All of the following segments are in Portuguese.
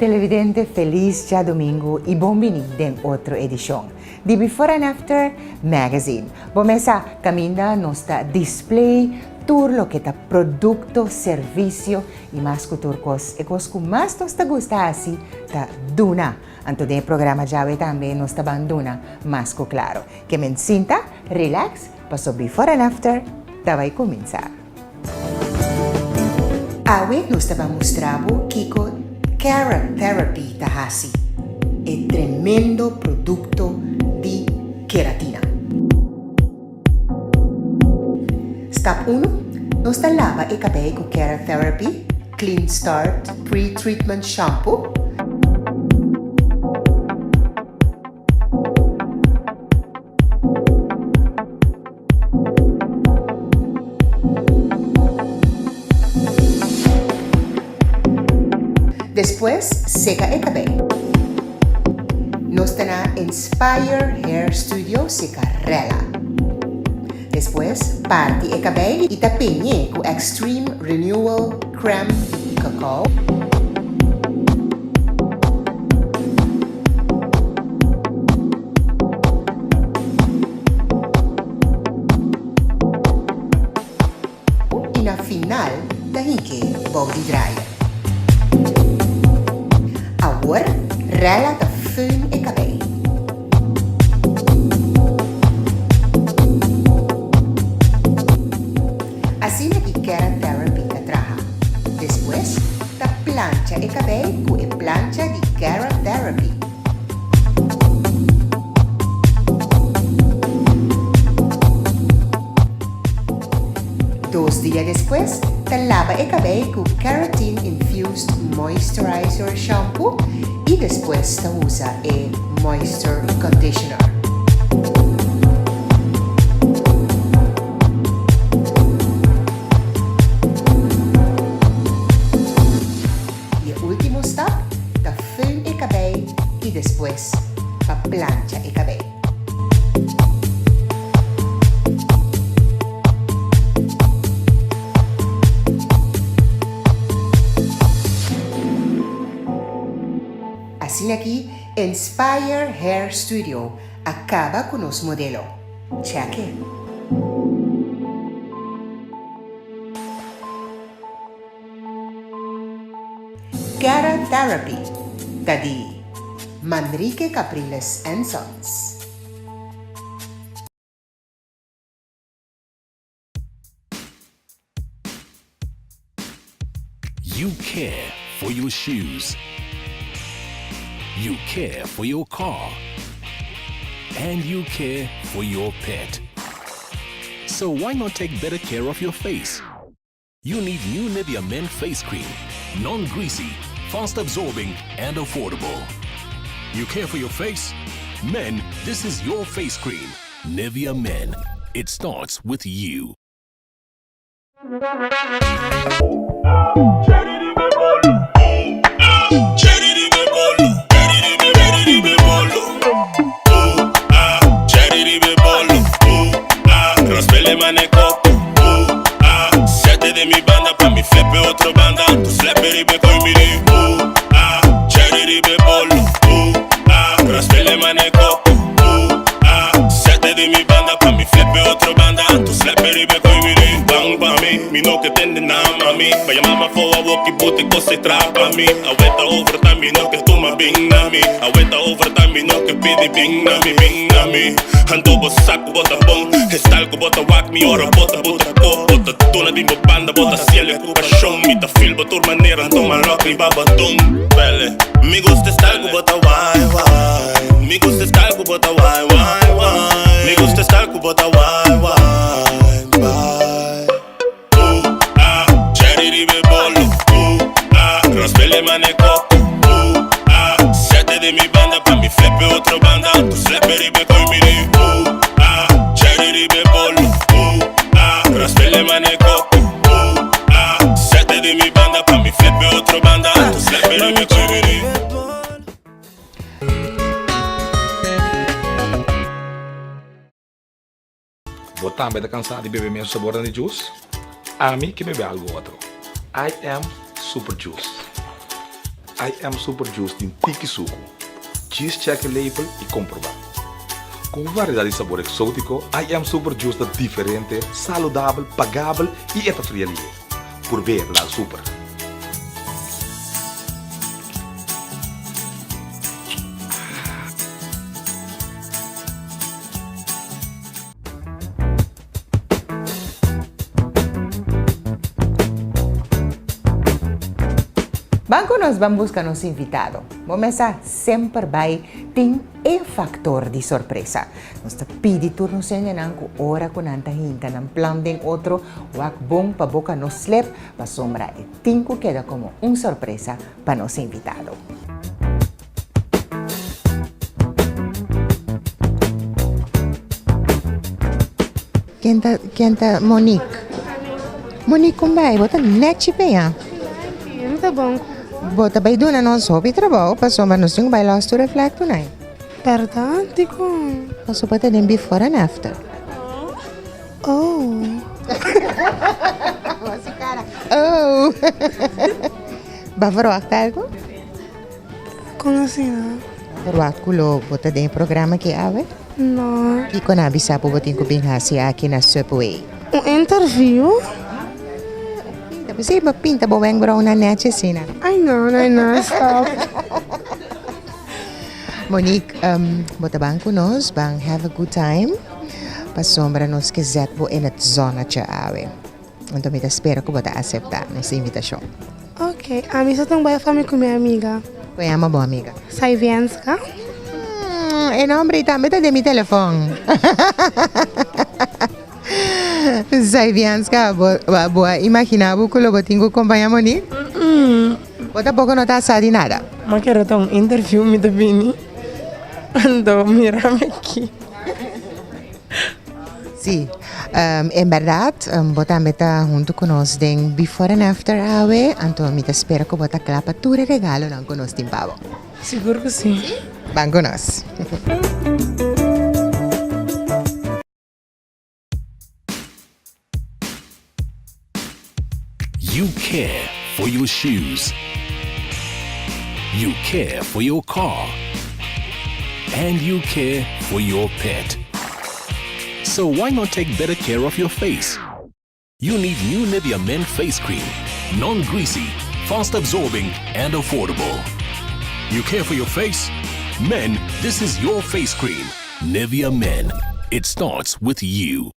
televidente, feliz ya domingo y bienvenido en otra edición de Before and After Magazine. Bomesa camina nuestra display tour lo que está producto, servicio y más turcos. Y cos que más nos gusta así, ta duna. Anto del programa ya ve también nos abandona más claro. Que me sienta, relax, paso Before and After, ta vai comenzar. Awe nos estaba mostrando Kiko Cara Therapy Tahasi, el tremendo producto de queratina. Step 1. Nos lava el cabello con Cara Therapy Clean Start Pre-Treatment Shampoo. Después, seca el cabello. Nos tenemos Inspire Hair Studio Secarela. Después, parte el cabello y te peñe con Extreme Renewal Creme Cacao. Y al final, te hinque body dryer. Ahora, rela de föhn el cabello. Así la que Cara Therapy te traja. Después, te plancha el cabello con la plancha de Cara Therapy. Dos días después, te lava el cabello con Keratin Infused Moisturizer Shampoo y después te usa el Moisture Conditioner. Y el último step, te föhn el cabello y después te plancha el cabello. Así aquí, Inspire Hair Studio acaba con los modelos. Cheque. Cara Therapy, Tadi, Manrique Capriles and Sons. You care for your shoes. You care for your car. And you care for your pet. So why not take better care of your face? You need new Nivea Men Face Cream. Non-greasy, fast-absorbing, and affordable. You care for your face? Men, this is your face cream. Nivea Men. It starts with you. Raspele manecoco, siete de mi banda, pa' mi flepe otro banda, tu flepe ribe coi miri, cherry ribe bolo, raspele manecoco, siete de mi banda, pa' mi flepe otro banda, tu flepe ribe coi miri, bang pa' mi no que tende na mami, vaya mama fo a woki bute cose trapa mi, aweta overtime, mi no que tuma bing na mi, aweta overtime, mi no que pidi bing na mi, ando bosaco bota bon, estalco bota wak mi ora bota ko, bota tuna di banda bota cielo cuba show, mi ta feel botur manera toma rock y babatum, pele, mi gusta estalco bota why, mi gusta estalco bota why, mi gusta estalco bota why, cherry ribe bolo, raspele manecoco, siete de mi banda pa' mi flepe otro banda, tu flepe ribe coi miri, cherry ribe bolo, raspele manecoco, siete de mi banda pa' mi flepe otro banda, tu flepe ribe coi miri. Botar em vez de cansar de beber meu sabor de juice, a mim que beber algo outro. I am Super Juice. I am Super Juice din Tiki Suco. Cheese check el label y comprobar. Con variedad de sabor exótico, I am Super Juice da diferente, saludable, pagable y eta friendly. Por ver la super. Banco nos van buscar nos invitado. Momesa sempre vai tem factor de surpresa. Nós tá pedi turno senyanan ku ora ku nanta hinta ng plan den otro wak bom pa boca nos slep pa sombra e tinco queda como sorpresa pa nos invitado. Quem tá Monique? Monique como vai? Bota net bem. Tá bom. Bota bay doon na nung sobi trabaho, paso man nung by lost to reflect tonight. Verdade, com. Paso pa din before and after. Oh. Oh! Bavarwak tayo? Como assim, não? Bavarwak ko lo, bota din programa ki awe? Não. Iko na bisa po botin ko binghasi aqui na Subway. Interview? Tapos iba pinta bo weng brown na neche sina. Ai, não, stop. Monique, bota bang ko nos, bang have a good time. Pasombra nos que zet bo in het zona tja awe. Então me espero que bota aceitar nessa invitação. Ok, a mim só tem boa família com minha amiga. Qual é a boa amiga? Saivianska. E nombre também tá de mi telefone. Saivianska, boa, imaginava que eu tinha que acompanhar Monique? Bota pouco não tá assado de nada. Mas quero ter interview me do Vini. Ando, mira-me aqui. Sim, em verdade, bota meta junto com nós den before and after awe, então me espera que bota clapa tudo regalo não com nós timpavo. Seguro que sim. Vamos com nós. You care for your shoes. You care for your car. And you care for your pet. So why not take better care of your face? You need new Nivea Men Face Cream. Non-greasy, fast-absorbing, and affordable. You care for your face? Men, this is your face cream. Nivea Men. It starts with you.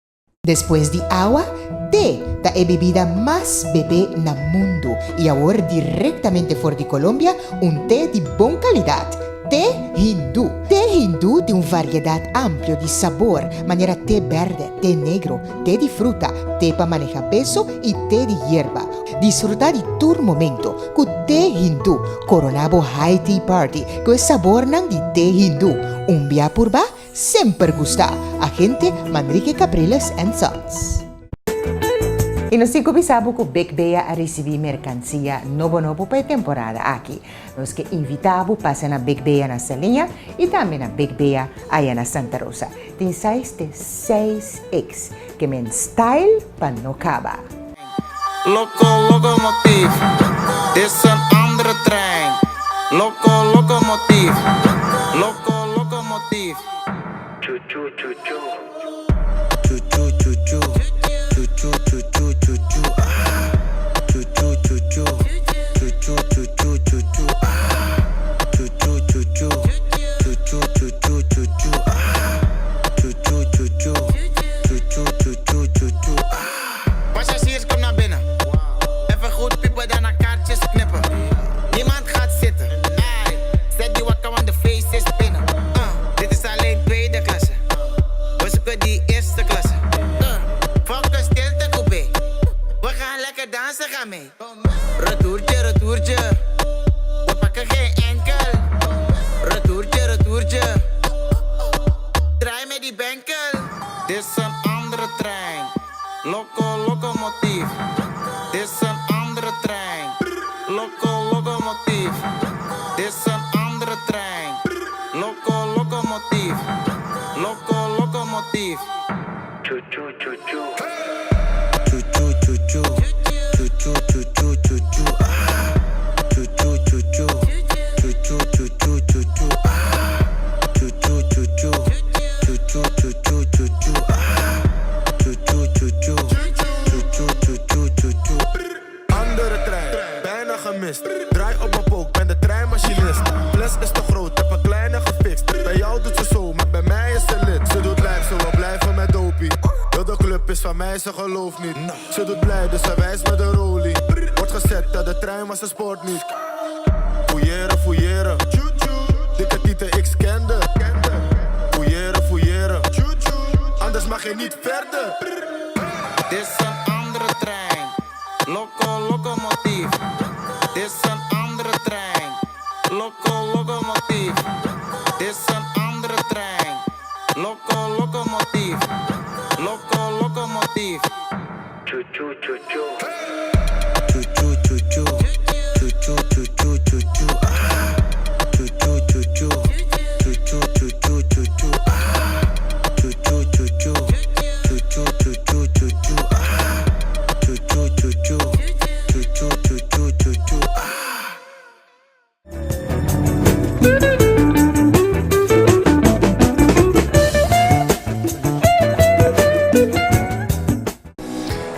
Después de agua, té, la bebida más bebé na mundo. Y ahora directamente fuera de Colombia, un té de buena calidad. Té Hindú. Té Hindú de una variedad amplia de sabor, manera té verde, té negro, té de fruta, té para manejar peso y té de hierba. Disfruta de tu momento con té Hindú, Coronabo High Tea Party, con el sabor de té Hindú. Un via purba, sempre gusta. Agente Manrique Capriles and Sons. E nos cinco bisabo que Big Bea a receber mercancia novo para a temporada aqui. Nós que invitamos passar na Big Bea na Salinha e também na Big Bea aí na Santa Rosa. Tem size de 6X, que men style para não acabar. Locomotief, dit is een andere trein. Locomotief, locomotief. Choo choo choo choo. Choo choo choo choo. Choo choo choo choo choo choo. Choo choo choo choo. Choo choo choo choo choo choo. Choo choo choo choo. Choo choo choo choo choo choo. Choo choo choo choo. Choo choo choo choo choo choo. Passagiers, kom naar binnen. Even goed piepen, dan naar kaartjes knippen. Niemand gaat zitten. Zet die wakker, want de feest is binnen. Dit is alleen tweede klasse. We zoeken die eerste klasse. Fuck een stilte coupé. We gaan lekker dansen, ga mee. Retourtje, retourtje. We pakken geen enkel. Retourtje, retourtje. Draai met die benkel. Dit is een andere trein. Locomotief. Dit is een andere trein. Locomotief. Dit is een andere trein. Locomotief. Locomotief. Choo choo choo choo. Choo choo choo choo. Choo choo choo choo choo choo. Choo choo choo choo. mist. Draai op mijn pook, ben de treinmachinist. Plus is te groot, heb een kleine gefixt. Bij jou doet ze zo, maar bij mij is ze lid. Ze doet lijf, zo we blijven met dopie. Heel de club is van mij, ze gelooft niet. Ze doet blij, dus ze wijst met de rolie. Wordt gezet, dat de trein was de sport niet. Fouilleren, fouilleren. Dikke tieten, ik scande. Fouilleren, fouilleren. Anders mag je niet verder. Dit is een andere trein. Locomotief. Dit is een andere trein. Locomotief. Dit is een andere trein. Locomotief. Locomotief. Choo choo choo choo. Choo choo choo choo. Choo choo choo choo choo choo. Choo choo choo choo. Choo choo choo choo choo choo. Choo choo choo choo. Choo choo choo choo choo choo. Choo choo choo choo. Choo choo choo choo choo choo.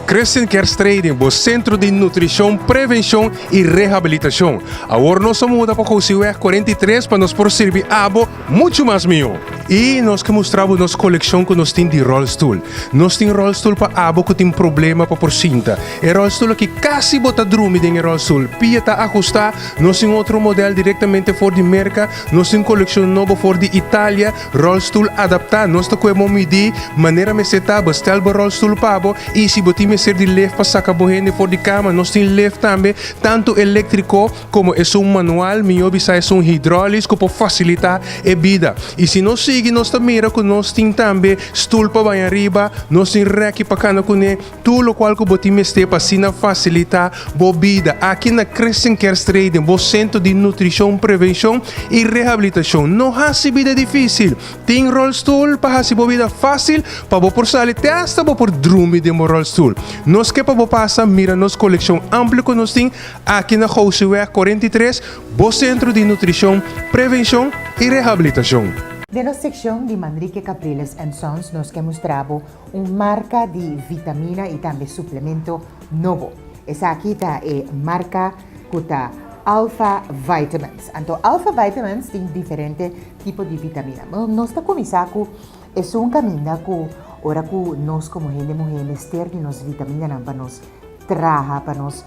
Christian Kerstreding, bo Centro de Nutrição, Prevenção e Reabilitação. Agora nós somos da Pacouciweg 43 para nos servir abo muito mais melhor. E nós que mostramos nossa coleção que nós temos de rolstool. Nós temos rolstool para abo que tem problema para por cinta. É rolstool que quase bota drume em rolstool. Pia tá ajustar. Nós temos outro modelo diretamente for de merca. Nós temos coleção nova for de Itália. Rolstool adaptar. Nós tá com medir maneira me setar, bestel para rolstool para abo. E se botar me ser de leve para sacar borrende for de cama, nós temos leve também, tanto elétrico como é um manual, melhor é um hidráulico para facilitar a vida. E se nós seguimos, nós também que nós temos também stool para banhar arriba, nós temos reque para cana com ele, tudo o qual que botamos este para assim facilitar a vida. Aqui na Christian Kerstreding, o Centro de Nutrição, Prevenção e Reabilitação. Não há vida difícil. Tem rolstool para fazer a vida fácil, para por sair até por dormir de rolstool. Nós que para passar, mira nossa coleção ampla que nós temos aqui na Pacouciweg 43, o Centro de Nutrição, Prevenção e Reabilitação. De nossa secção de Manrique Capriles Sons, nós que mostramos marca de vitamina e também suplemento novo. Essa aqui tá marca que tá Alpha Vitamins. Então, Alpha Vitamins tem diferentes tipos de vitamina. Nós está começando com caminho que ora que nós como gente mulher mister de nos vitamina para nos traha para nos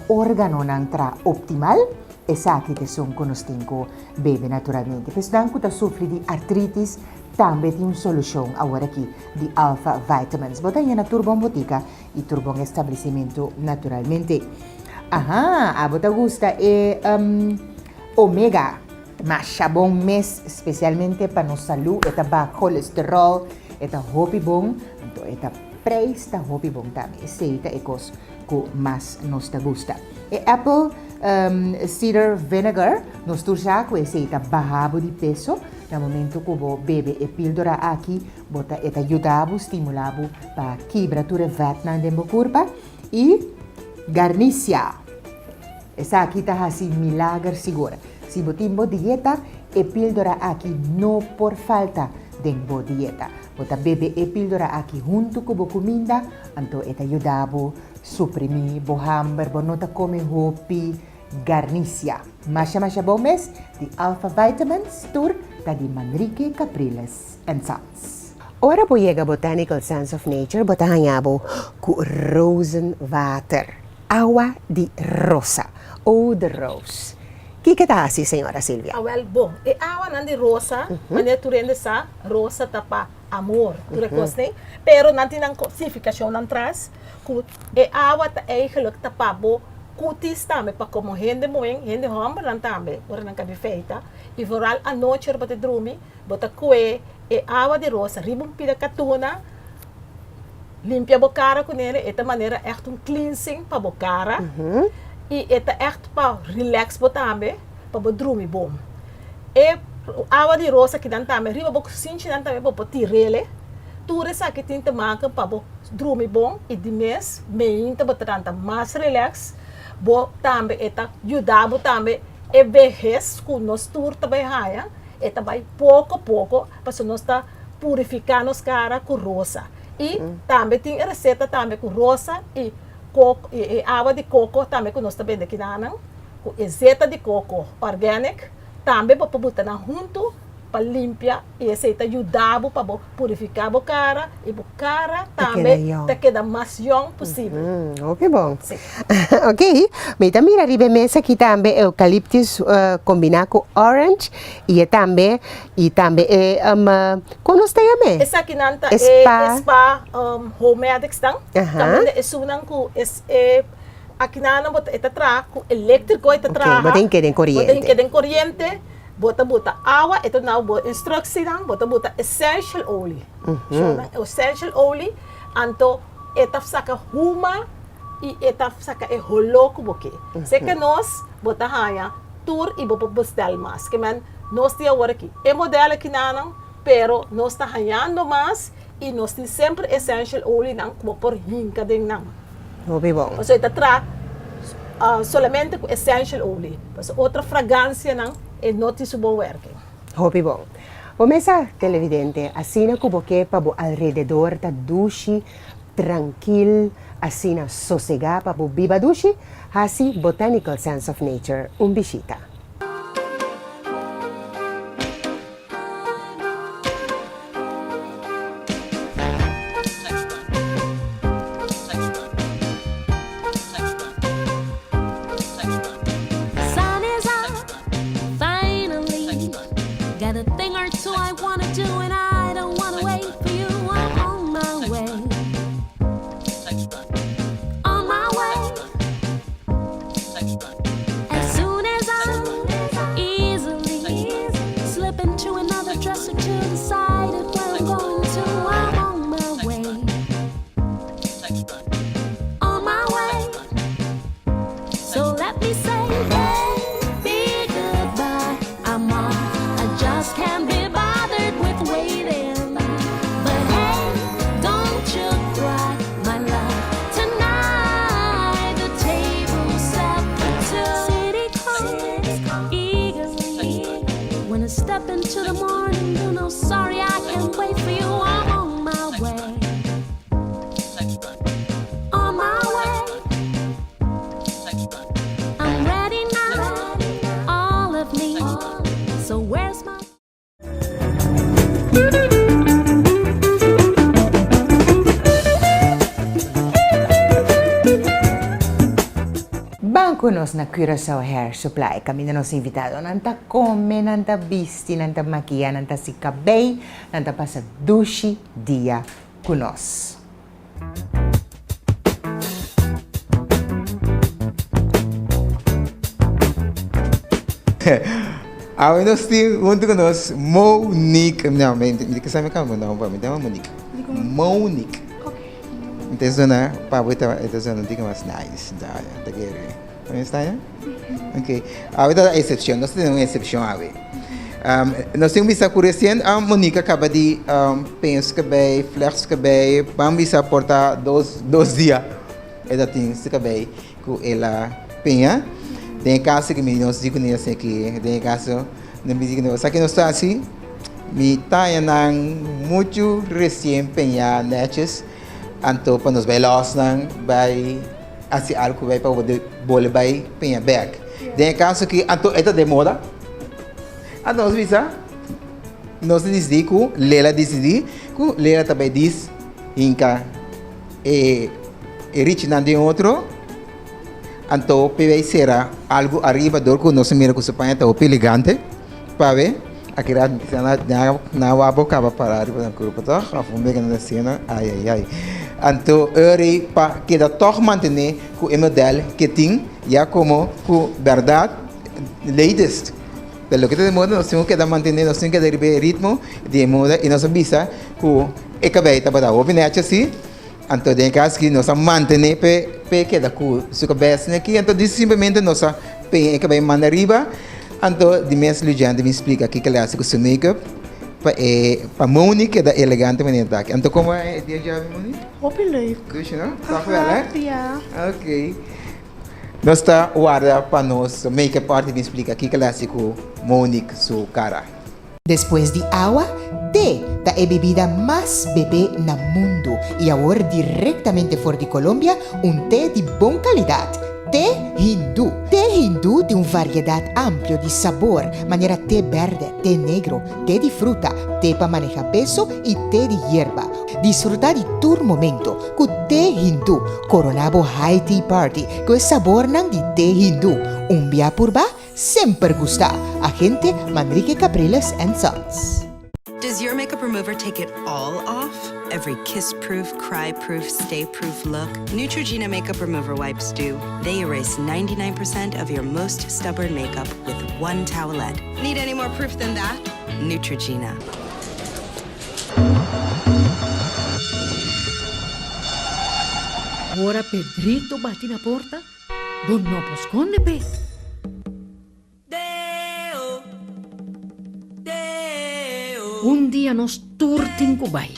órgano não tra optimal. Essa aqui é som que nós temos que beber naturalmente. Pois dan que sofre de artritis, também tem uma solução agora aqui de Alpha Vitamins. Bota aí na Turbon Botica e Turbon Estabelecimento naturalmente. A bota gusta Omega, mas bom mês especialmente para nossa saúde, é baixo colesterol, é hopi bom, então é preço da hopi bom também. Essa é coisa que mais nos gusta. E Apple Cider Vinegar, nós turja com esse barrabo de peso. No momento que você bebe a píldora aqui, bota eta ajudava, estimulava para quebrar o vat na corpo. E Garnicia. Essa aqui está assim milagre segura. Se você tem boa dieta, a píldora aqui não por falta de boa dieta. Você bebe a píldora aqui junto com a comida, então eta ajudava suprimir o hamburger, não tá come hopi, Garnicia. Masha bom mês de Alpha Vitamins Tour da de Manrique Capriles Sons. Ora po chega Botanical Science of Nature, botahanyabo ku rosenwater, agua de rosa, ou de rose. Que tá assim, senhora Silvia? Well, bom, e agua nan de rosa, maneira tu rende sa rosa tapa amor, tu recostem, pero nanti nang significação nan tras, ku e agua ta eigenlijk tapabo cutis também para como rende moen, rende homem nan também, ora nan cabe feita, e vooral a noite bota drumi, bota kue e agua de rosa, ribum pida katuna, limpia a cara com ele, esta maneira é cleansing para a cara. E esta é para relax também, para dormir bom. E água de rosa que dan também, riba bok sinchi dan também para tirele. Tudo isso que tem que marcar para dormir bom e de mês, meio para tanta mais relax. Bo também esta ajudava também e vejez com nós tur também raia. Esta vai pouco a pouco para nós tá purificar nos cara com rosa. E também tem receita também com rosa e coco, e água de coco também que nós também daqui não, com azeite de coco organic, também para botar na junto para limpar e esse ajudar para purificar a cara e a cara também te queda mais young possível. Ok, bom. Sim. Ok, mas também arriba mesa aqui também eucaliptus combinado com orange e também como nós temos? Essa aqui não tá Spa. homemade estão. Também é sunang ko aqui não bota eta tra com elétrico eta tra. Botem que den corriente. Botem que den corriente. Bota água, então não bota instrução, bota essential oil. Essential oil, então eta saca huma e eta saca e holoco boque. Se que nós bota raia tour e bota bestel mais, que man nós tem agora aqui. É modelo aqui não, pero nós está raiando mais e nós tem sempre essential oil não como por hinca den não. Ok, bom. Ou seja, tra solamente com essential oil. Mas outra fragrância não é noticeable working. Ok, bom. O mesa televidente, assim como que para o alrededor da duche, tranquilo, assim sossegar para o viva duche, assim Botanical Sense of Nature, visita. Got a thing or two I wanna do and I don't wanna wait for you. I'm on my way. On my way. As soon as I easily slip into another dresser to the side of where I'm going to, I'm on my way. On my way. So let me say, baby, goodbye. I'm on. Can't be bothered with waiting. But hey, don't you cry, my love. Tonight the table's set for two. City calls eagerly. When I step into the morning, you know, sorry, I can't wait for you. I'm on my way. On my way. I'm ready now, all of me. So where's my Banco nos na Curaçao Hair Supply. Kami na nos invitado. Nanta come, nanta bisti, nanta maquia, nanta si cabay, nanta pasa dushi dia kunos. Hoy nós temos junto conosco Monique. Não, me sabe como não, me chama Monique. Monique. Então, zona para botar essa zona diga mais nice, tá? Tá querendo? Como está, né? Ok. Hoy da exceção, nós temos uma exceção hoje. Nós temos visa curiosidade. A Monique acaba de penso que bem, flex que bem, vamos visa portar dois dias. Ela tem se que bem com ela penha. Tem caso que nós digo nesse aqui, tem caso não me digo não, só que nós está assim, me tá nang muito recém penha netes, anto para nos velos nang vai assim algo vai para bole vai penha back. Tem caso que anto esta demora, a nós visa, nós decidi que Lela decidi, que Lela também diz, inca rich nan de outro. Então, PV será algo arriba do que nós mira com o pai está elegante, para ver, aqui na boca para parar para o corpo, tá? A fome que na cena, ai. Então, para que da toch manter com o modelo que tem, já como com verdade, latest. Pelo que de moda nós temos que manter, nós temos que dar ritmo de moda e nós visa com e cabelo para dar opinião assim. Então, tem casos que nós mantemos que da cu su cabeça aqui, então diz simplesmente nossa pen que vai mandar arriba, então de mês Luciano me explica aqui que ele hace com seu make-up para Monique da elegante maneira daqui. Então como é dia já Monique? Hopelijk. Good, não? Tá bem, Ja. Ok. Nós está guarda para nós make-up arte me explica aqui que ele hace com Monique sua cara. Después de agua, Té, da é bebida más bebé na mundo y ahora directamente fuera de Colombia, un té de buena calidad. Té Hindú. Té Hindú de una variedad amplia de sabor, manera té verde, té negro, té de fruta, té para manejar peso y té de hierba. Disfrutar de tu momento con té Hindú, coronabo High Tea Party, con el sabor de té Hindú. Un via purba, sempre gusta. Agente Manrique Capriles and Sons. Does your makeup remover take it all off? Every kiss-proof, cry-proof, stay-proof look? Neutrogena makeup remover wipes do. They erase 99% of your most stubborn makeup with one towelette. Need any more proof than that? Neutrogena. Ora Pedrito bate na porta. Don no posconde, pe. Un día nos turtin kubay.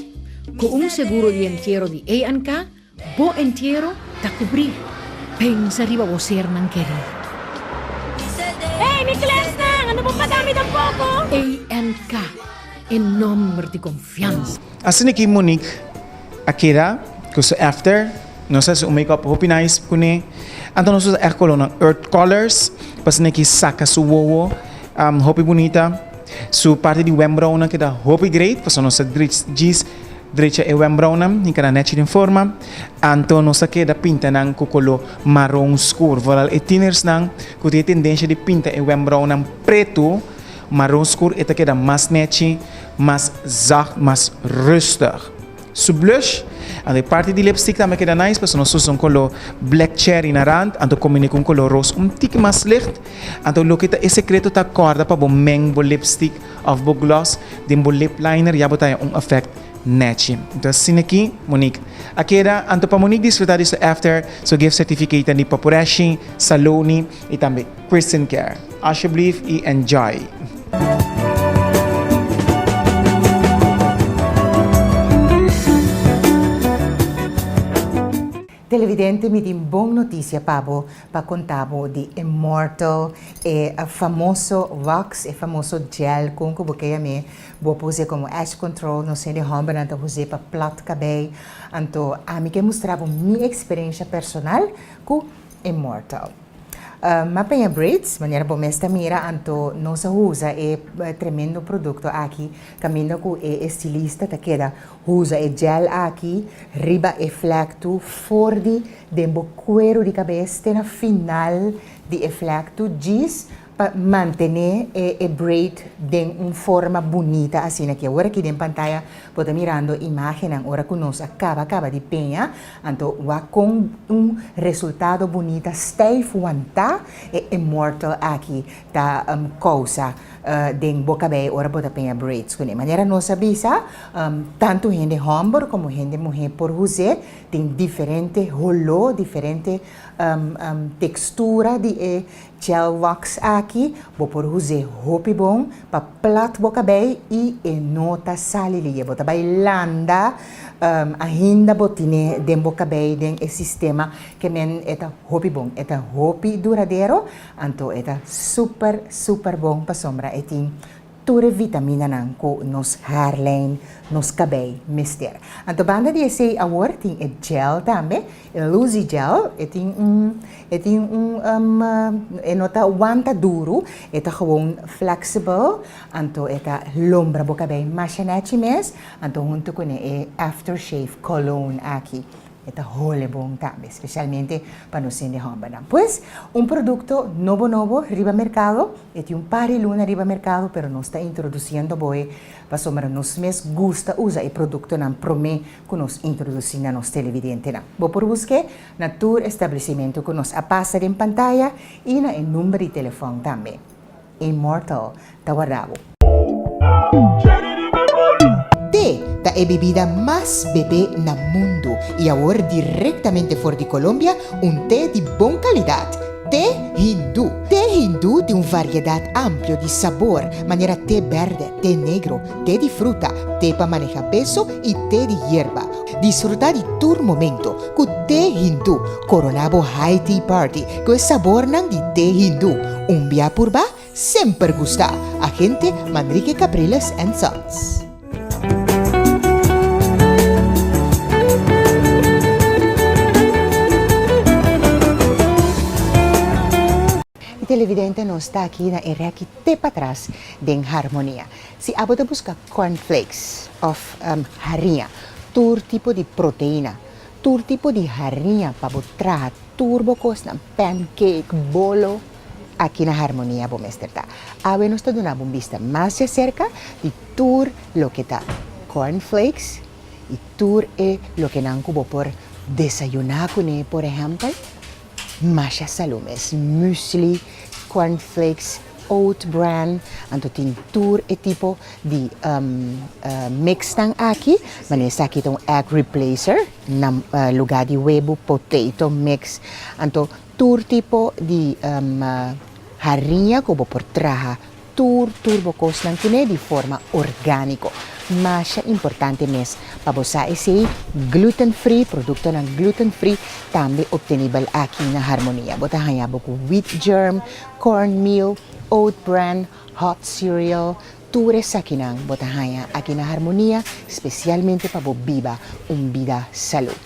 Con un seguro de entierro de A&K, bo entierro ta cubrir. Pensa riba bo ser nang keri. Hey, Mikles na! Ano pong madami ng poco? A&K, en nombre de confianza. Assim aqui, Monique, akira, kuso after, nós o makeup hopi nice kune. Então nós usamos color earth colors, passando aqui saca su wowo, hopi bonita. Su parte de wembrown que dá hopi great, passando nossa diz direita é wembrown, em cada net em forma. Então nós aqui da pinta nang com color marrom escuro, voral e tinners nang com tem tendência de pinta é wembrown preto, marrom escuro e que dá mais net, mais zacht, mais rustig. Su blush, a parte de lipstick também queda nice, porque nós usamos color black cherry na rand, então combina com color rosa tique mais licht. Então lo que é secreto tá corda para bom meng bo lipstick of bo gloss, dem bo lip liner já botar effect natural. Então assim aqui, Monique. Aqui era, então para Monique desfrutar disso after, so gift certificate ni Papureshi, Saloni e também Christian Care. Alsjeblieft e enjoy. Televidente, mi din buona notizia pabo pa contabo di Immortal e famoso wax e famoso gel com que porque me vou pose como ash control no sei de hamba nanta pose pa plat cabelo anto a mi que mostrava minha experiência personal com Immortal. Mapenha braids, maneira bom esta mira, anto nossa usa é tremendo produto aqui, caminho com é estilista, tá queda usa é gel aqui, riba é flacto, fordi dembo cuero de cabeça, na final de flacto, diz para manter a braid de uma forma bonita, assim que agora aqui dentro pantalla pode mirando imagem agora que nós acaba de penha, então com resultado bonito, style fuanta é Immortal aqui tá causa de boca bem ora pode penha braids com maneira nossa bisa tanto gente homem como gente mulher por usar tem diferente rolo, diferente textura de gel wax aqui, vou por usar hopi bom para plat boca bem e nota salilia, bota bailanda ainda botine de boca bem den sistema que men eta hopi bom, eta hopi duradeiro, então eta super bom para sombra e tem toda vitamina nang ko nos hairline, nos cabelo, mister. Então banda de esse award tem gel também, Lucy gel, tem nota wanta duro, eta gewoon flexible, então eta lombra boca bem, machinete mes, então junto com aftershave cologne aqui. Eta hole bom também, especialmente para nos de hamba. Pues, produto novo, riba mercado, e tem par de luna riba mercado, pero não está introduzindo boi, para somar nos mes gusta usar o produto nan prome que nos introduzir na nos televidente. Vou por buscar na tour estabelecimento que nos apassa em pantalla e na número de telefone também. Immortal, Tawarabo. Té, da é bebida más bebé na mundo y ahora directamente fuera de Colombia, un té de buena calidad. Té Hindú. Té Hindú de una variedad amplia de sabor, manera té verde, té negro, té de fruta, té para manejar peso y té de hierba. Disfrutar de tu momento con té Hindú, coronabo High Tea Party, con el sabor de té Hindú. Un via purba, sempre gusta. Agente Manrique Capriles and Sons. televidente não está aqui na Iraqi para trás de harmonia. Se a você busca cornflakes of harinha, tur tipo de proteína, tur tipo de harinha para botar turbo costa pancake, bolo, aqui na harmonia vamos estar. Agora nós estamos dando uma vista mais de cerca de tur lo que está cornflakes e tur é lo que não cubo por desayunar com ele, por exemplo, masha salumes, muesli, cornflakes, oat bran, anto tem tur e tipo de mix tang aqui, mas aqui tem egg replacer, na lugar de huevo, potato mix, anto tur tipo de harinha como por traja, turbo costan que de forma orgânico. Mas importante mesmo para você esse gluten-free, produto ng gluten-free, também obtenível aqui na Harmonia. Bota hanhabo com wheat germ, cornmeal, oat bran, hot cereal, tudo isso aqui nang bota hanha aqui na Harmonia, especialmente para viva vida salud.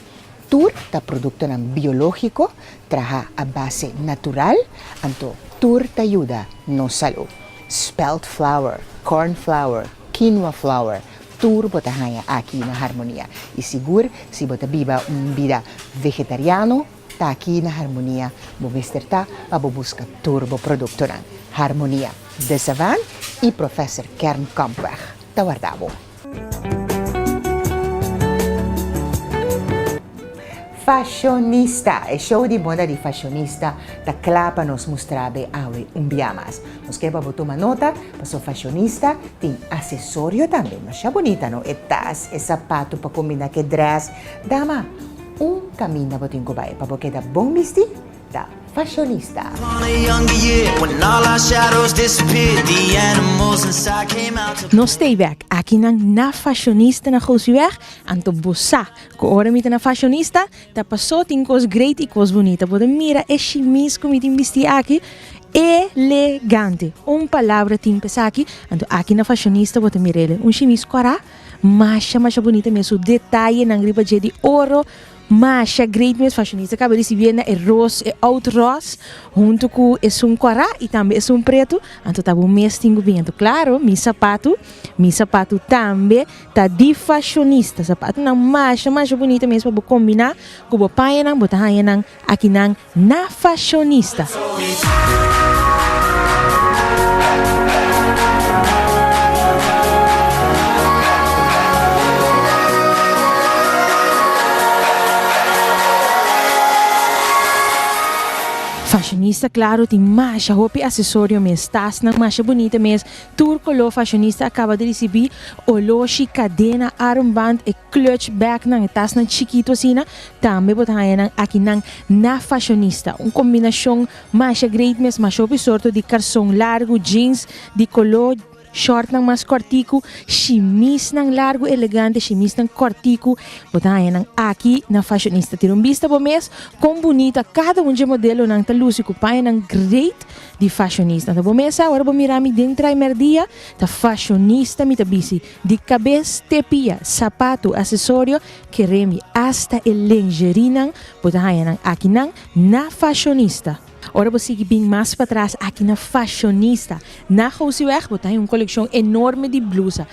Tur ta produto ng biológico, traha a base natural, anto tur ta ayuda no salud. Spelt flour, corn flour, quinoa flour, tur botahaya aqui na Harmonia. E seguro, se bota viva vida vegetariano, tá aqui na Harmonia, bumester ta, busca turbo produto ng Harmonia. De Savan e Professor Kern Kampweg. Tawardabo. Fashionista, é show de moda de fashionista, da clapa nos mostrabe awe umbiamas. Nos quer botar uma nota, para o fashionista tem acessório também, mas é bonita, não? É tas, é sapato para combinar com dress. Dama, caminho para botar vai, para porque da bom vestir, da fashionista. Nos stay back, aqui na fashionista na Goosweg, anto bossa, ko ora mita na fashionista, ta passou tem coisas great e coisas bonita. Pode mira é chimis como tem vestir aqui, elegante. Palavra tem pensar aqui, anto aqui na fashionista pode mira ele, chimis cora, macha bonita mesmo, detalhe na gripa de ouro. Mas a great mesmo fashionista acaba de receber na rosa e out rosa junto com esse cora e também esse preto, então tá bom mesmo tingo bem, então claro, mi sapato também tá de fashionista, sapato na mais bonita mesmo para combinar com o pai nang botar nang aqui nang na fashionista. Fashionista, claro, tem mais roupa acessório mesmo, tas na mais bonita mesmo. Turcolor fashionista acaba de receber oloshi, cadena, armband e clutch bag na tas na chiquito assim, também botar aqui na fashionista. Combinação mais great mesmo, mais roupa sorto de calção largo, jeans de color short nang mas cortico, chimis nang largo, elegante, chimis nang cortico, botahan nang aqui na fashionista. Tirong vista po mes, kung bonita, cada de modelo nang talusico, pa nang great de fashionista. Ta po mesa, ora po mirami dentro ay merdia, ta fashionista mi tabisi, de cabeça, tepia, sapato, acessório, que remi hasta el lingerie nang, botahan nang aqui nang na fashionista. Ora você que bem mais para trás aqui na fashionista, na Goosweg, tem uma coleção enorme de blusa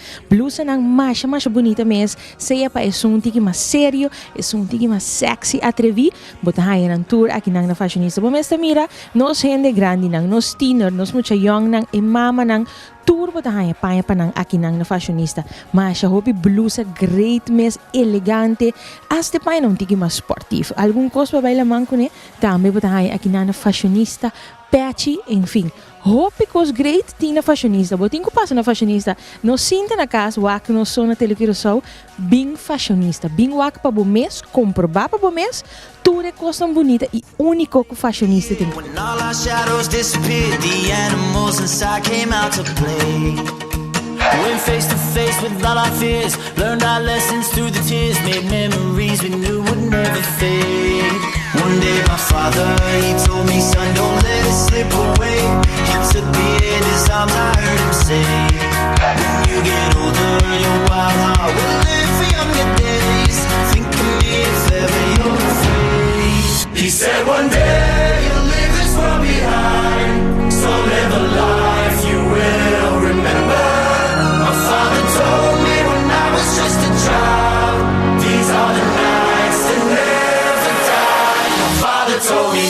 não mais bonita mesmo, seja para um tique mais sério, um tique mais sexy, atrevi, botar aí na tour aqui na fashionista. Bom, esta mira, nós gente grande nang, nós teener, nós muito young nang, e mama nang, tour botar aí paia panang aqui na fashionista, mas a roupa blusa great mesmo, elegante, até paia não tique mais sportivo. Algum coisa para bailar manco né, também botar aí aqui na fashionista, patchy, enfim. Roupa coisa great tem na fashionista. Botinho que passa na fashionista. Não sinta na casa, wak não sou na televisão, bem fashionista. Bem wak para o mês, comprovar para o mês, tudo é coisa bonita e único que o fashionista tem. When all our shadows disappeared, the animals inside came out to play. Went face to face with all our fears, learned our lessons through the tears, made memories we knew would never fade. One day my father, he told me, son, don't let it slip away. He took me in his arms, I heard him say, when you get older, your wild heart will live for younger days. Think of me if ever you're afraid. He said one day you'll leave this world behind. So live a life you will remember. My father told me when I was just a child, these are the nights that never die. My father told me.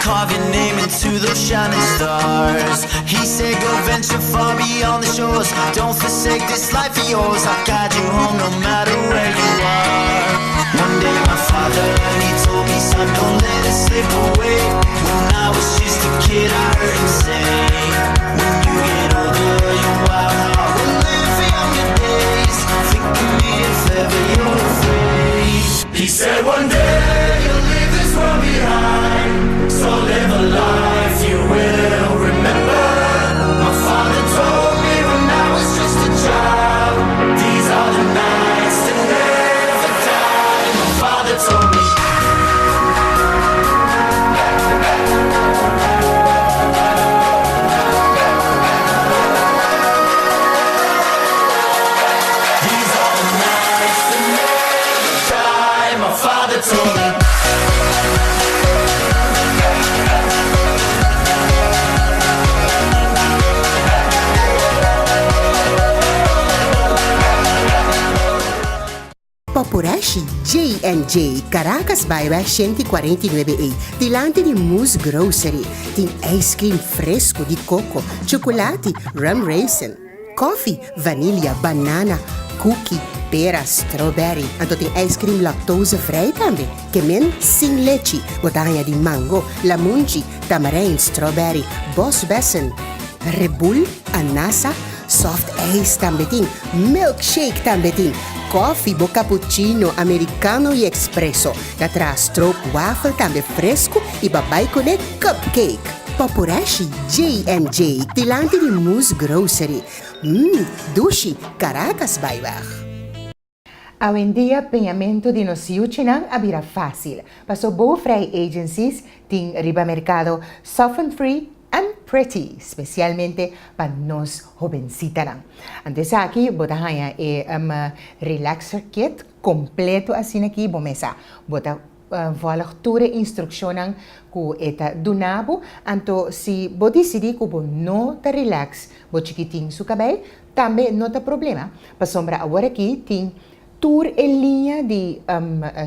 Carve your name into those shining stars. He said go venture far beyond the shores. Don't forsake this life of yours. I'll guide you home no matter where you are. One day my father, he told me, son, don't let it slip away. When I was just a kid I heard him say, when you get older your wild heart will live for younger days. Think of me if ever you're afraid. He said one day you'll leave this world behind. So live a life you will remember. My father told me when I was just a child, these are the nights that never die. My father told me. These are the nights that never die. My father told me. Popurashi J&J, Caracas Bywa 149A, dilante di Moose Grocery, tem ice cream fresco de coco, chocolate, rum raisin, coffee, vanilha, banana, cookie, pera, strawberry, anto tem ice cream lactose-vrij também, que men sin leche, botanya de mango, lamunchi, tamarind, strawberry, boss bessen, rebul, anasa, soft ice também tem, milkshake também tem, coffee, cappuccino, americano e expresso. Atrás, stroop waffle também fresco e babai com cupcake. Popurashi J&J, dilante de Moose Grocery. Dushi, Caracas Bywa. Hoy en día, pagamento de nos yuchinang abira fácil. Paso Bo Frey Agencies, tin riba mercado, soft free and pretty, especialmente para nos jovencitas. Antes aquí, botahaya relaxer kit completo assim aqui, bomesa. Bota volgture instruccionan ku eta dunabo, anto si bo decidi ku bo no ta relax, bo chiquitin su cabelo, também não tem problema. Para sombra agora aqui tem tour em linha de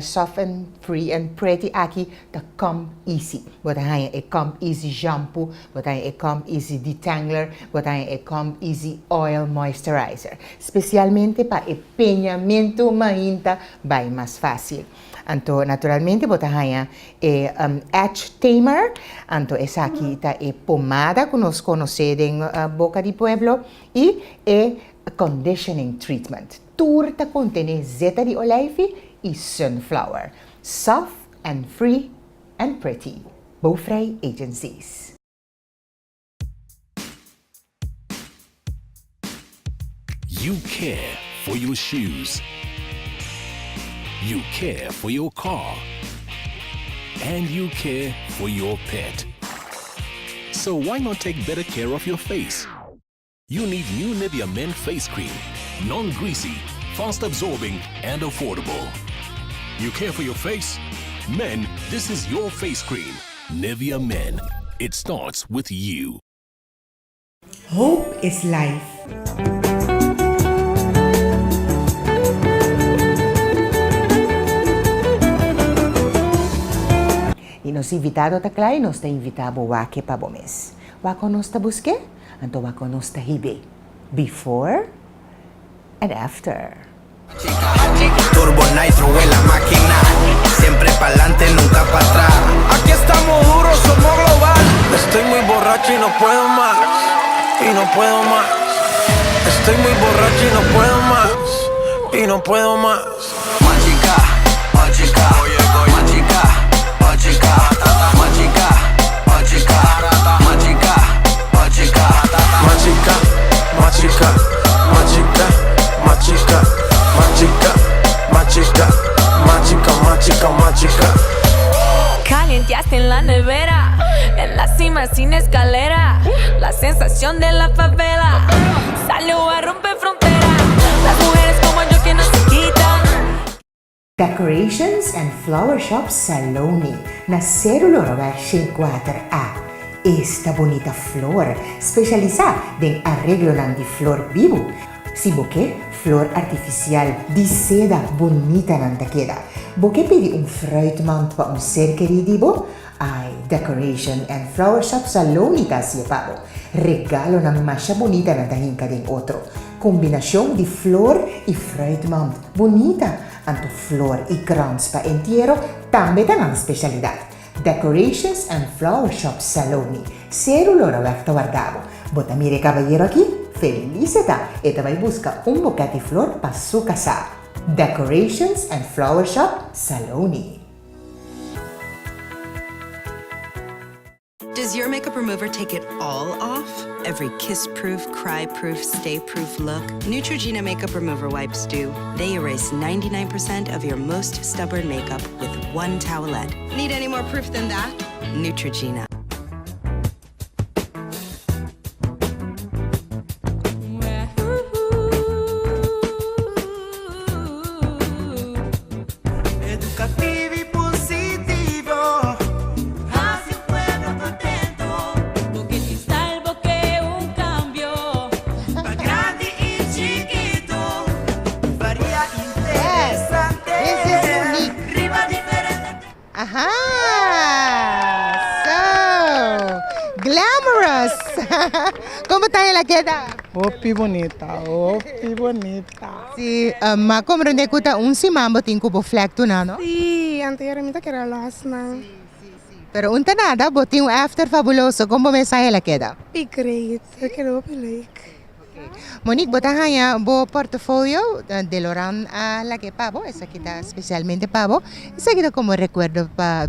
soft and free and pretty aqui da Comb Easy. Botanya é Comb Easy shampoo, botanya é Comb Easy detangler, botanya é Comb Easy oil moisturizer. Especialmente para o penhamento mainta vai mais fácil. Anto naturalmente botanya é Edge Tamer, anto essa aqui tá é pomada que nós conhecemos boca de pueblo e é conditioning treatment. Turta contém zeta de olive e sunflower. Soft and free and pretty. Bo Frey Agencies. You care for your shoes. You care for your car. And you care for your pet. So why not take better care of your face? You need new Nivea Men Face Cream. Non-greasy, fast-absorbing, and affordable. You care for your face? Men, this is your face cream. Nivea Men. It starts with you. Hope is life. E nos invitado taklay, nos ta invitado wake pa bomes. Wako nos ta buske, anto wako nos ta hibe. Before and after. Turbo Nitro en la máquina, siempre pa'lante, nunca para atrás. Aquí estamos duros, somos global. Estoy muy borracho y no puedo más, y no puedo más. Estoy muy borracho y no puedo más, y no puedo más. Machica, machica, machica, machica. sin escalera. La sensación de la favela salió a romper fronteras. Las mujeres como yo que no se quitan. Decorations and Flower Shop Saloni na Cerulo Rover 54A. Esta bonita flor specializada en arreglo ng di flor vivo. Si bouquet, flor artificial di seda bonita ng takeda. Bouquet pidi un fruitmount pa un cercari dibo? Ay, Decoration and Flower Shop Saloni ta siya pabo. Regalo ng masya bonita ng tahinka ding otro. Kombinasyon di flor y fruitmount bonita. Anto flor y crowns pa entero, tambe tanang specialidad. Decorations and Flower Shop Saloni. Cerulo Roberto Guardavo. Botamire caballero aquí, felicita. Esta va y busca un bouquet de flor para su casa. Decorations and Flower Shop Saloni. Does your makeup remover take it all off? Every kiss-proof, cry-proof, stay-proof look? Neutrogena makeup remover wipes do. They erase 99% of your most stubborn makeup with one towelette. Need any more proof than that? Neutrogena. Educativo y positivo. Hacia un pueblo contento. Bouquet Style, bouquet un cambio. Pa' grande y chiquito. Varía interesante. This is unique. Riba diferente. Aha! So, glamorous! ¿Cómo está la queda? Opi bonita, opi bonita. Si, ma comprende kuta un si mambo tin kubo flag tu na, no? Sí, anteriormente que era last na. Pero un nada, boti un after fabuloso. ¿Cómo me sale la queda? Be great, quedó like. Monique, botahanya bo portfolio de Loran a la que pavo, esa quita especialmente pavo, esa quita como recuerdo pa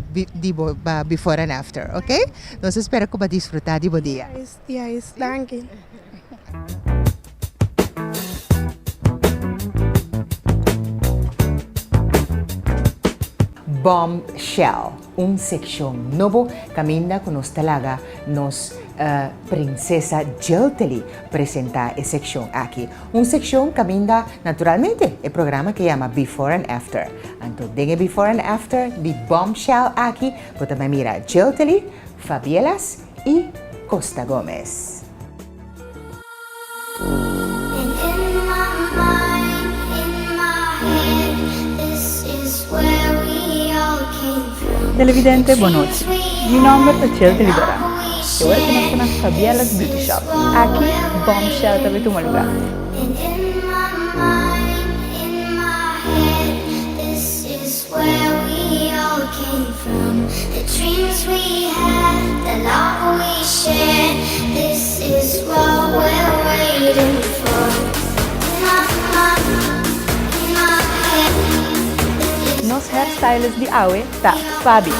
before and after, ¿ok? Entonces espero que va a disfrutar de día. Yes, thank you. Bombshell, un sección nuevo camina con nos talaga nos princesa Gelteli presenta esa sección aquí. Un sección camina naturalmente el programa que llama Before and After. Entonces, de Before and After, de Bombshell aquí, pues también mira Gelteli, Fabielas y Costa Gómez. Televidente, buonanotte. Mi nome è Celti Libera. Eu estou na Fabielas Beauty Shop. Aqui, Bombshell também toma lugar. Nos hairstyles de Aue, tá Fabi.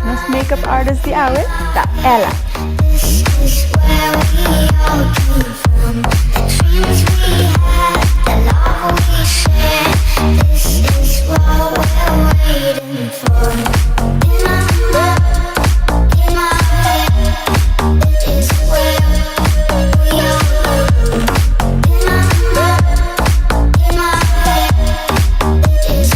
Nos makeup artist di Aue, tá ela. where we all came from. Dreams we had, the love we shared. This is what we're waiting for. In my head, this is where we all go. In my head, this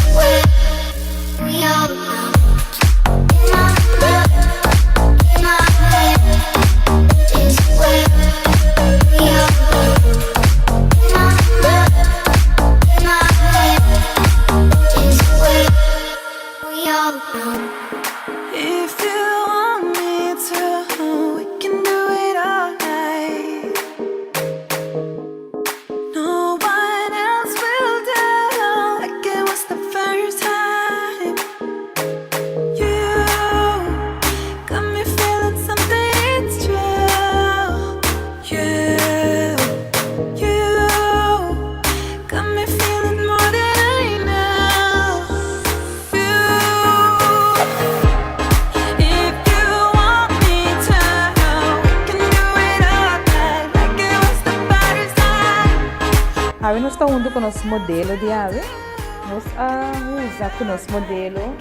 is where we all go. If you want me to, we can do it all night. No one else will do like it was the first time. You got me feeling something, it's true. You got me feeling more than I know. If you want me to, we can do it all night like it was the first time. Ave nós estamos com o nosso modelo de ave. Nós usamos com o nosso modelo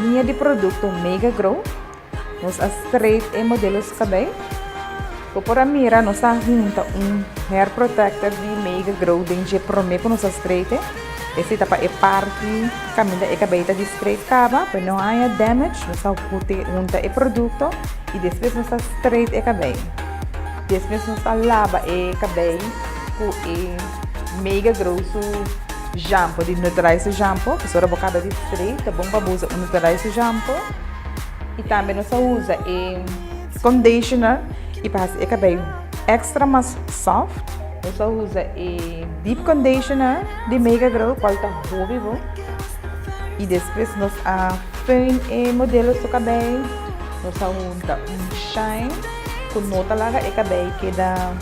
linha de produto Mega Grow. Nós straight modelos cabelo. Por a mira, nós junta hair protector de Mega Grow dentro promete para nós straight. Esse tapa parte caminha e cabelo de straight cava, para não haja damage. Nós junta produto e depois nós straight cabelo. Depois nós lava cabelo com Mega Grow shampoo de neutralizer shampoo, que só bocada de straight, tá bom para usar o neutralizer shampoo. E também nós usa conditioner e para o cabelo extra mais soft. Nós usa deep conditioner de Mega Grow, qual tá horrível. E depois nós fazemos modelo do cabelo. Nós usa shine com nota larga e cabelo que dá.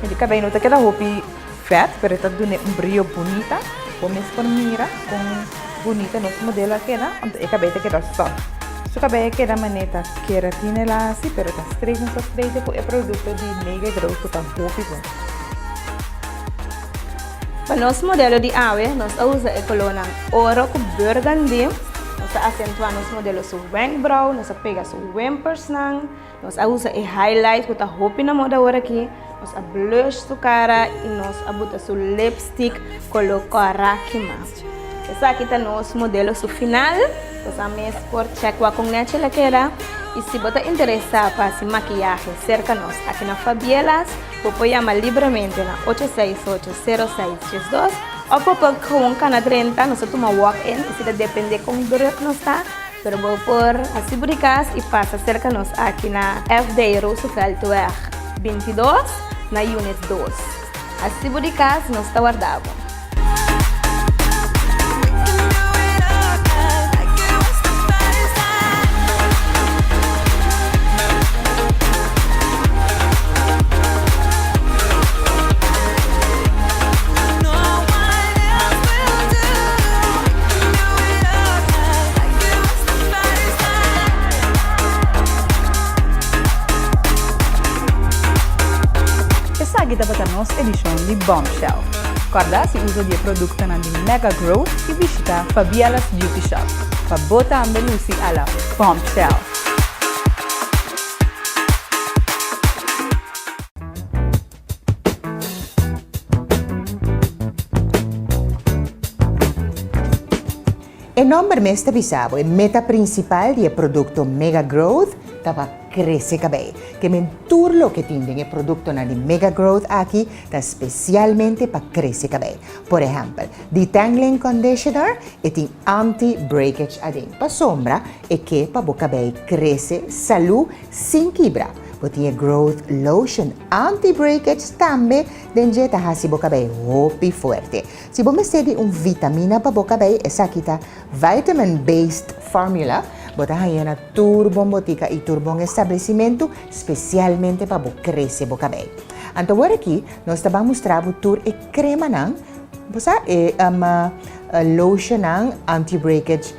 O cabelo não queda roupa fat, pero está dando brilho bonita. Vamos por mira com bonita nosso modelo aqui, né? O cabelo queda soft. O cabelo queda maneta queratina lá assim, pero está straight, não está straight com o produto de Mega Grow que está roupa. Para nosso modelo de ave, nós usamos a coluna ouro com burgundy. Nós acentuamos nosso modelo su wing brow, nós pega su wimpers nang, nós usamos a highlight que está roupa na moda agora aqui. Nós blush su cara e nós abuta su lipstick colocar aqui. Esse aqui está nosso modelo su final. Nós vamos por check com nete laquera. E se você interessar para se maquiagem cerca nós aqui na Fabielas, você chamar livremente na 868-0662 ou pode com um cana 30, nós tomamos walk-in, e se depende com duro que nós está. Pero vou por a Siburicas e passa cerca nós aqui na FD Roosevelt 22 na Unit 2. A Siburicas nós está guardado. Kita para a nossa edição de Bombshell. Guarda se usa de produto na de Mega Grow e visita Fabielas Beauty Shop. Para botar a melusi a la Bombshell. O nome mesta bisabo, a meta principal do produto Mega Growth estava crescer cabelo. Que mentur lo que tiene el producto na de Mega Growth aqui está especialmente para crescer cabelo. Por exemplo, detangling conditioner e tem anti-breakage adin. Para sombra e que para o cabelo crescer salu sem quebra. Tem growth lotion anti-breakage também dentro da hasi o cabelo roupa forte. Se você tem vitamina para o cabelo, essa aqui está vitamin-based formula. Bota aí na turbo botica e turbo estabelecimento, especialmente para o crescer o cabelo. Então, agora aqui, nós vamos mostrar o tour e crema não, você lotion não anti-breakage,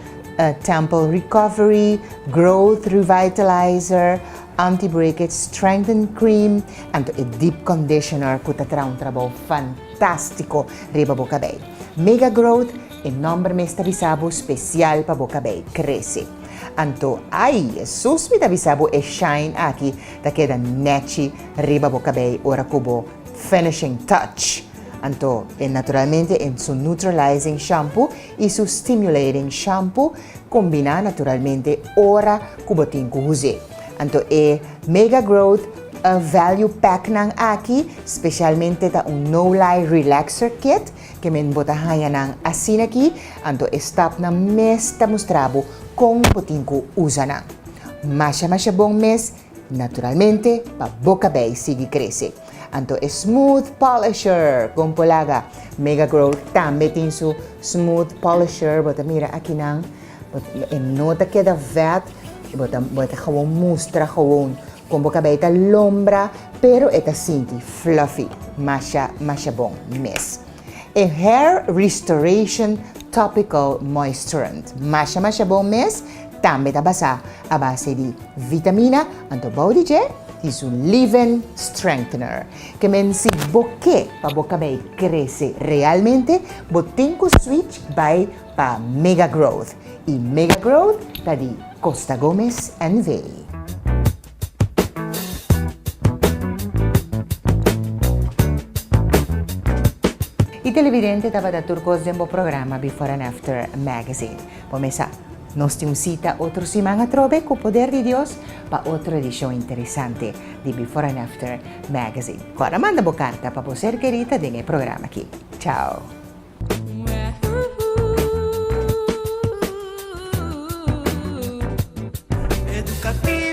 temple recovery, growth revitalizer, anti-breakage strengthen cream, anto e deep conditioner kuta tra un trabalho fantástico riba bo cabelo. Mega Growth e nombre mesta bisabo special pa bo cabelo cresce. Anto ai suspita bisabo e shine aqui da queda nechi riba bo cabelo ora kubo finishing touch. Anto e naturalmente in su neutralizing shampoo e su stimulating shampoo combina naturalmente ora kubo tinku huse. Anto e Mega Growth value pack nang aki, specialmente ta un no-lie relaxer kit, que men botahaya nang asin aqui, anto stop na mes ta mostrabo kung potinku usa nang. Masha bong mes, naturalmente, pa boca bay sigi cresce. Anto smooth polisher, kung polaga, Mega Growth tambe tin su smooth polisher, bota mira aqui nang, nota que da vet, bota gewoon mostra gewoon com boca aberta lombra, pero eta sinti fluffy, masha bom mes. E hair restoration topical moisturizant, masha bom mes, tambe ta basa a base di vitamina, anto body gel, e su leave-in strengthener, que men si boque pa boca aberta cresce realmente, botenco switch by pa Mega Growth. E Mega Growth ta di Costa Gomez NV. I televidente estava da turcos dembo programa Before and After Magazine. Pomesa, nos sita outro semana trove com o poder de Deus para outra edição interessante de Before and After Magazine. Agora manda bo carta para você querida desse programa aqui. Tchau. Educativo.